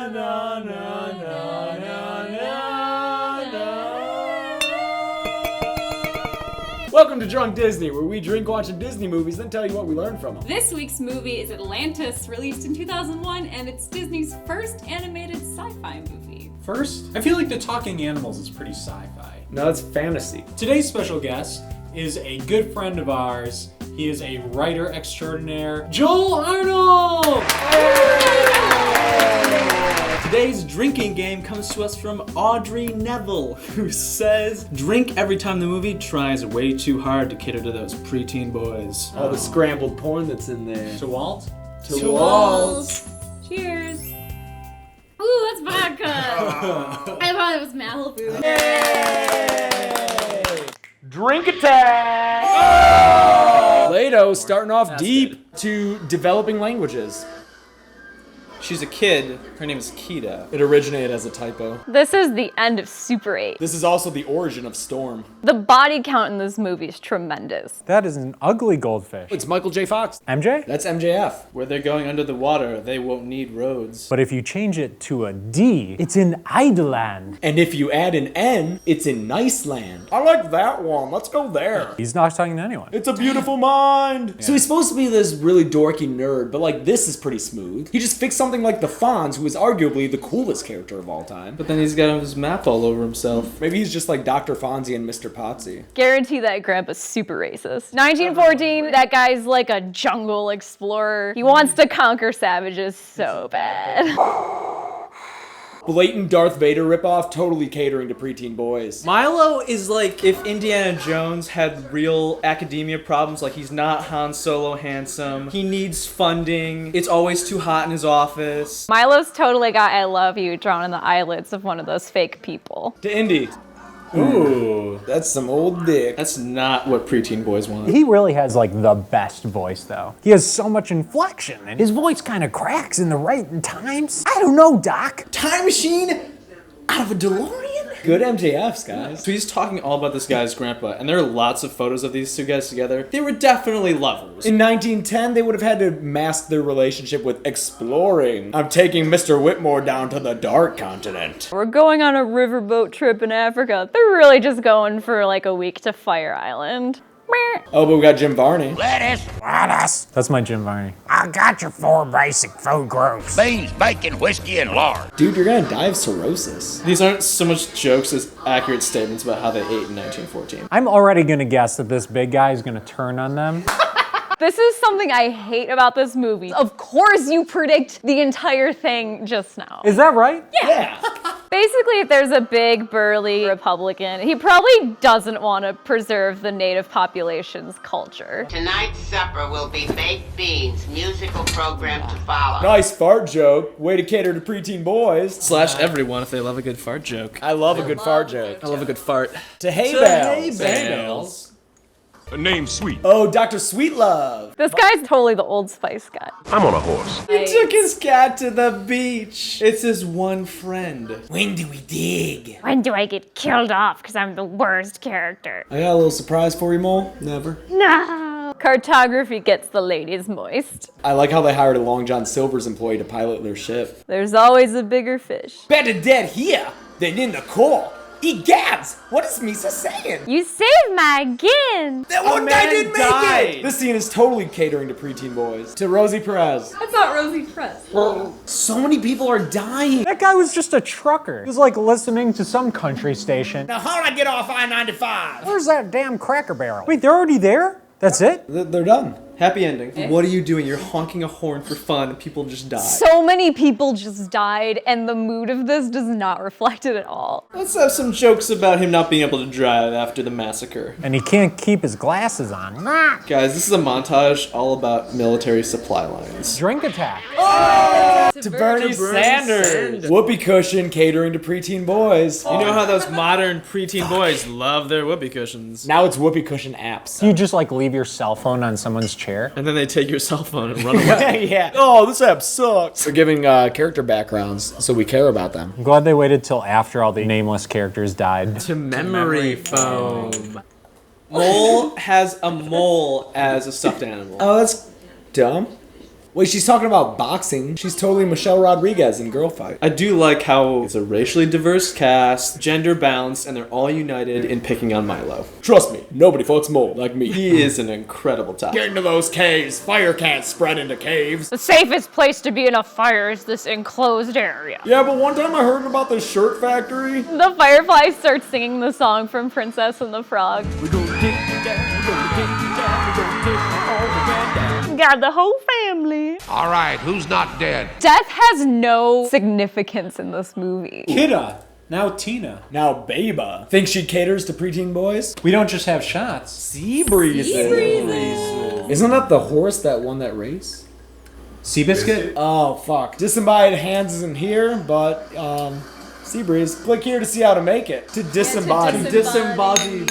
na, na, na, na, na, na. Welcome to Drunk Disney, where we drink watching Disney movies, then tell you what we learned from them. This week's movie is Atlantis, released in 2001, and it's Disney's first animated sci-fi movie. First? I feel like the talking animals is pretty sci-fi. No, it's fantasy. Today's special guest is a good friend of ours. He is a writer extraordinaire, Joel Arnold! Today's drinking game comes to us from Audrey Neville, who says, drink every time the movie tries way too hard to cater to those preteen boys. All the scrambled porn that's in there. To Walt? To Walt. Cheers. Ooh, that's vodka. I thought it was Malibu. Yay! Drink attack! Oh! Plato starting off deep to developing languages. She's a kid. Her name is Kida. It originated as a typo. This is the end of Super 8. This is also the origin of Storm. The body count in this movie is tremendous. That is an ugly goldfish. It's Michael J. Fox. MJ? That's MJF. Where they're going under the water, they won't need roads. But if you change it to a D, it's in Idleland. And if you add an N, it's in Niceland. I like that one. Let's go there. He's not talking to anyone. It's a beautiful mind. Yeah. So he's supposed to be this really dorky nerd, but like this is pretty smooth. He just fixed something like the Fonz, who is arguably the coolest character of all time. But then he's got his map all over himself. Maybe he's just like Dr. Fonzie and Mr. Potsy. Guarantee that grandpa's super racist. 1914, that guy's like a jungle explorer. He wants to conquer savages so bad. Blatant Darth Vader ripoff, totally catering to preteen boys. Milo is like if Indiana Jones had real academia problems, like he's not Han Solo handsome, he needs funding, it's always too hot in his office. Milo's totally got I love you drawn on the eyelids of one of those fake people. To Indy. Ooh, that's some old dick. That's not what preteen boys want. He really has like the best voice though. He has so much inflection and his voice kind of cracks in the right times. I don't know, Doc. Time machine out of a DeLorean? Good MJFs, guys. So he's talking all about this guy's grandpa, and there are lots of photos of these two guys together. They were definitely lovers. In 1910, they would have had to mask their relationship with exploring. I'm taking Mr. Whitmore down to the dark continent. We're going on a riverboat trip in Africa. They're really just going for like a week to Fire Island. Oh, but we got Jim Varney. Lettuce. That's my Jim Varney. I got your 4 basic food groups. Beans, bacon, whiskey, and lard. Dude, you're gonna die of cirrhosis. These aren't so much jokes as accurate statements about how they ate in 1914. I'm already gonna guess that this big guy is gonna turn on them. This is something I hate about this movie. Of course you predict the entire thing just now. Is that right? Yeah. Basically, if there's a big, burly Republican, he probably doesn't want to preserve the native population's culture. Tonight's supper will be baked beans, musical program to follow. Nice fart joke. Way to cater to preteen boys. Slash everyone if they love a good fart joke. I love a good fart joke. I love a good fart. To Hay Bales. Hay Bales. A name sweet. Oh, Dr. Sweetlove. This guy's totally the Old Spice guy. I'm on a horse. He took his cat to the beach. It's his one friend. When do we dig? When do I get killed off because I'm the worst character? I got a little surprise for you, Mole. Never. No. Cartography gets the ladies moist. I like how they hired a Long John Silver's employee to pilot their ship. There's always a bigger fish. Better dead here than in the core. Egads! What is Misa saying? You saved my gin. That one guy didn't make it! This scene is totally catering to preteen boys. To Rosie Perez. That's not Rosie Perez. So many people are dying. That guy was just a trucker. He was like listening to some country station. Now how do I get off I-95? Where's that damn Cracker Barrel? Wait, they're already there? That's it? They're done. Happy ending. What are you doing? You're honking a horn for fun and people just die. So many people just died, and the mood of this does not reflect it at all. Let's have some jokes about him not being able to drive after the massacre. And he can't keep his glasses on. Guys, this is a montage all about military supply lines. Drink attack. To Bernie Sanders. Whoopee cushion catering to preteen boys. You know how those modern preteen boys love their whoopee cushions. Now it's whoopee cushion apps. You just like leave your cell phone on someone's chair. And then they take your cell phone and run away. Yeah. Oh, this app sucks. We're giving character backgrounds, so we care about them. I'm glad they waited till after all the nameless characters died. To memory foam. Mole has a mole as a stuffed animal. Oh, that's dumb. Wait, she's talking about boxing. She's totally Michelle Rodriguez in Girl Fight. I do like how it's a racially diverse cast, gender balanced, and they're all united in picking on Milo. Trust me, nobody fucks more like me. He is an incredible top. Get into those caves. Fire can't spread into caves. The safest place to be in a fire is this enclosed area. Yeah, but one time I heard about the shirt factory. The fireflies start singing the song from Princess and the Frog. Got the whole family. All right, who's not dead? Death has no significance in this movie. Kida. Now Tina. Now Beba. Think she caters to preteen boys? We don't just have shots. Sea breezes. Isn't that the horse that won that race? Seabiscuit? Oh, fuck. Disembodied hands isn't here, but, Sea breeze. Click here to see how to make it. To disembody. Disembodied.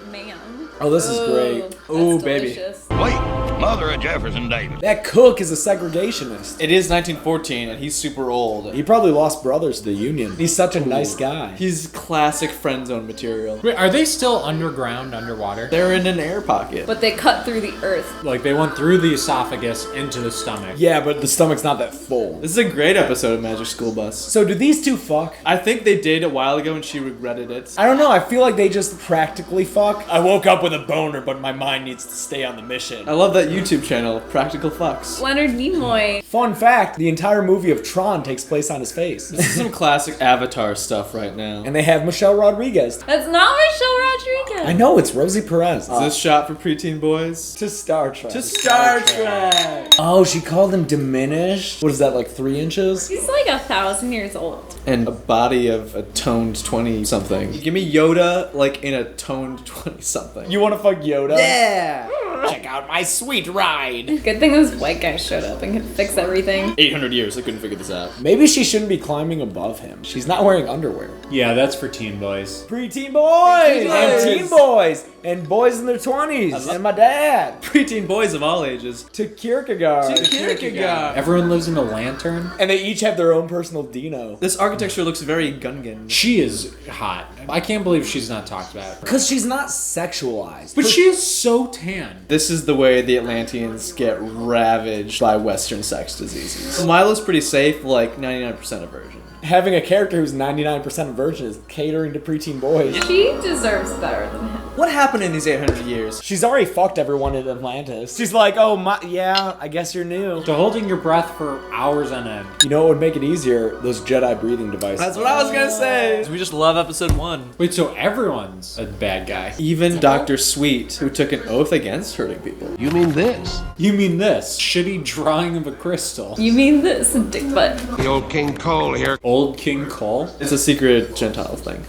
Man. Oh, this is great. Ooh, baby. Delicious. Wait, mother of Jefferson Davis. That cook is a segregationist. It is 1914, and he's super old. He probably lost brothers to the Union. He's such a nice guy. He's classic friend zone material. Wait, are they still underground, underwater? They're in an air pocket. But they cut through the earth. Like they went through the esophagus into the stomach. Yeah, but the stomach's not that full. This is a great episode of Magic School Bus. So do these two fuck? I think they did a while ago and she regretted it. I don't know, I feel like they just practically fuck. I woke up with a boner, but my mind needs to stay on the mission. I love that YouTube channel, Practical Fucks. Leonard Nimoy. Fun fact, the entire movie of Tron takes place on his face. This is some classic Avatar stuff right now. And they have Michelle Rodriguez. That's not Michelle Rodriguez. I know, it's Rosie Perez. Is this shot for preteen boys? To Star Trek. To Star Trek! Oh, she called him diminished? What is that, like 3 inches? He's like 1,000 years old. And a body of a toned 20-something. Give me Yoda, like, in a toned 20-something. You want to fuck Yoda? Yeah! Check out my sweet ride. Good thing those white guys showed up and could fix everything. 800 years, I couldn't figure this out. Maybe she shouldn't be climbing above him. She's not wearing underwear. Yeah, that's for teen boys. Preteen boys! Preteen And boys. teen boys! And boys in their 20s! And my dad! Preteen boys of all ages. To Kierkegaard. Kierkegaard. Everyone lives in a lantern. And they each have their own personal Dino. This architecture looks very Gungan. She is hot. I can't believe she's not talked about. Because she's not sexualized. But she is so tan. This is the way the Atlanteans get ravaged by Western sex diseases. Milo's pretty safe, like 99% of virgin. Having a character who's 99% virgin is catering to preteen boys. She deserves better than him. What happened in these 800 years? She's already fucked everyone in Atlantis. She's like, oh, yeah, I guess you're new. To holding your breath for hours on end. You know what would make it easier? Those Jedi breathing devices. That's what I was gonna say. We just love episode 1. Wait, so everyone's a bad guy? Even Dr. Sweet, who took an oath against hurting people. You mean this? You mean this? Shitty drawing of a crystal. You mean this, dick butt. The old King Cole here. Old King Cole? It's a secret Gentile thing.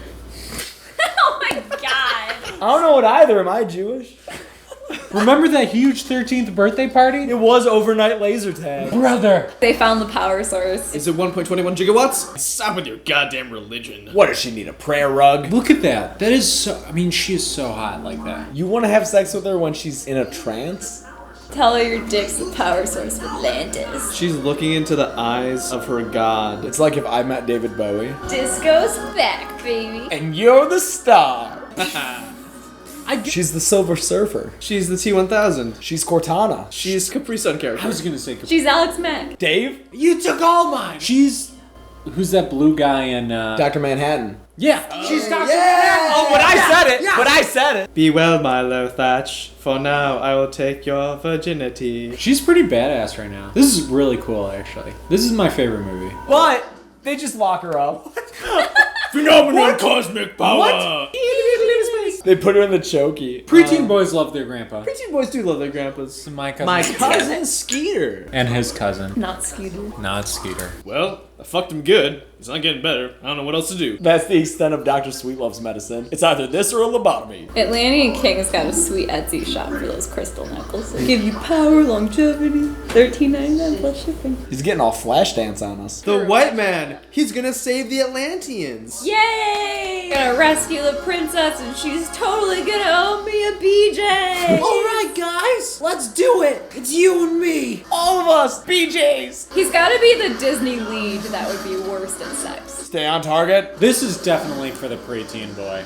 Oh my god. I don't know what either. Am I Jewish? Remember that huge 13th birthday party? It was overnight laser tag. Brother! They found the power source. Is it 1.21 gigawatts? Stop with your goddamn religion. What does she need, a prayer rug? Look at that. That is so. I mean, she is so hot like that. You want to have sex with her when she's in a trance? Tell her your dick's the power source of Atlantis. She's looking into the eyes of her god. It's like if I met David Bowie. Disco's back, baby. And you're the star. She's the Silver Surfer. She's the T-1000. She's Cortana. She's Capri Sun character. I was gonna say. She's Alex Mack. Dave? You took all mine! She's. Who's that blue guy in. Dr. Manhattan. Yeah! She's Dr. Manhattan! Oh, but I said it! But I said it! Be well, Milo Thatch. For now, I will take your virginity. She's pretty badass right now. This is really cool, actually. This is my favorite movie. But they just lock her up. Phenomenal cosmic power. What? They put her in the chokey. Preteen boys love their grandpa. Preteen boys do love their grandpas. My cousin. My cousin Skeeter. And his cousin. Not Scooter. Not Skeeter. Well, I fucked him good. It's not getting better. I don't know what else to do. That's the extent of Dr. Sweetlove's medicine. It's either this or a lobotomy. Atlantean King's got a sweet Etsy shop for those crystal necklaces. Give you power, longevity, $13.99 plus shipping. He's getting all flash dance on us. The white man. He's gonna save the Atlanteans. Yay! Gonna rescue the princess and she's totally gonna owe me a BJ! Alright, guys, let's do it. It's you and me. All of us, BJs. He's gotta be the Disney lead that would be worse than sex. Stay on target. This is definitely for the preteen boy.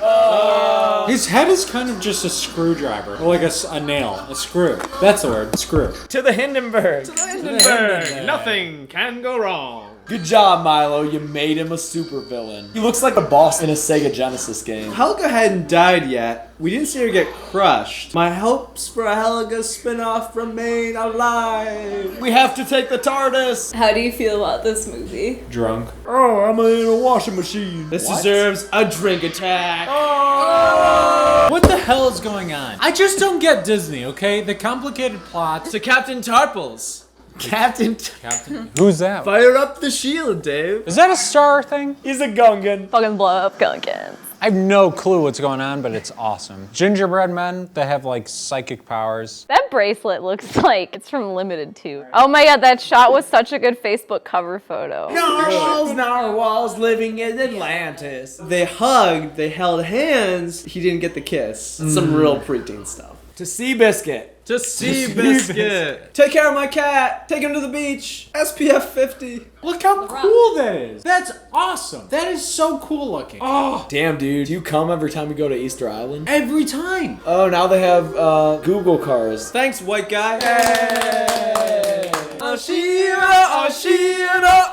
His head is kind of just a screwdriver. Or like a nail. A screw. That's the word. Screw. To the Hindenburg. Hindenburg. Nothing can go wrong. Good job, Milo. You made him a supervillain. He looks like a boss in a Sega Genesis game. Helga hadn't died yet. We didn't see her get crushed. My hopes for a Helga spinoff remain alive. We have to take the TARDIS. How do you feel about this movie? Drunk. Oh, I'm in a washing machine. This deserves a drink attack. What the hell is going on? I just don't get Disney, okay? The complicated plots. To Captain Tarpals. Captain. Who's that? Fire up the shield, Dave. Is that a Star thing? He's a Gungan. Fucking blow up Gunkins. I have no clue what's going on, but it's awesome. Gingerbread men that have like psychic powers. That bracelet looks like it's from Limited 2. Oh my god, that shot was such a good Facebook cover photo. Narwhals living in Atlantis. They hugged, they held hands. He didn't get the kiss. Some real preteen stuff. To Seabiscuit. To Seabiscuit. Take care of my cat. Take him to the beach. SPF 50. Look how cool that is. That's awesome. That is so cool looking. Oh, damn, dude. Do you come every time we go to Easter Island? Every time. Oh, now they have Google cars. Thanks, white guy. Hey. Oshira, Oshira,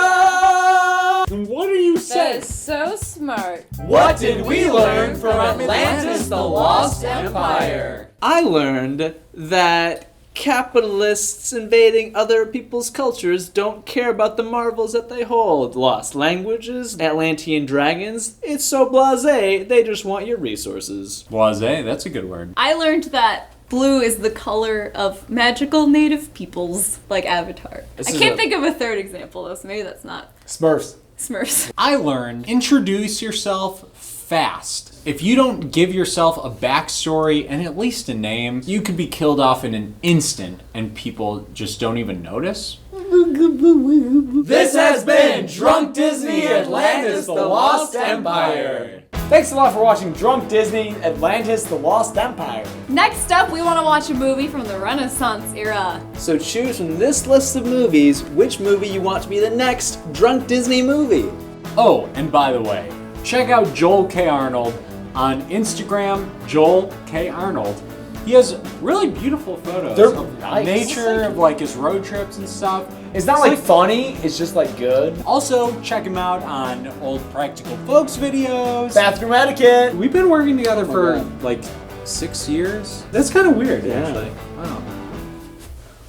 Oshira. What are you That saying? is so smart. What did we learn from Atlantis, the Lost Empire? I learned that capitalists invading other people's cultures don't care about the marvels that they hold. Lost languages, Atlantean dragons. It's so blasé, they just want your resources. Blasé, that's a good word. I learned that blue is the color of magical native peoples, like Avatar. I can't think of a third example though, so maybe that's not Smurfs. Smurfs. I learned introduce yourself fast. If you don't give yourself a backstory and at least a name, you could be killed off in an instant and people just don't even notice. This has been Drunk Disney Atlantis, the Lost Empire. Thanks a lot for watching Drunk Disney Atlantis, the Lost Empire. Next up, we want to watch a movie from the Renaissance era. So choose from this list of movies which movie you want to be the next Drunk Disney movie. Oh, and by the way, check out Joel K. Arnold on Instagram, Joel K. Arnold. He has really beautiful photos They're of nice. nature, of like his road trips and stuff. It's not like funny, it's just like good. Also, check him out on old Practical Folks videos. Bathroom etiquette. We've been working together my for God. like 6 years. That's kind of weird, Yeah. actually. Wow.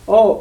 Oh.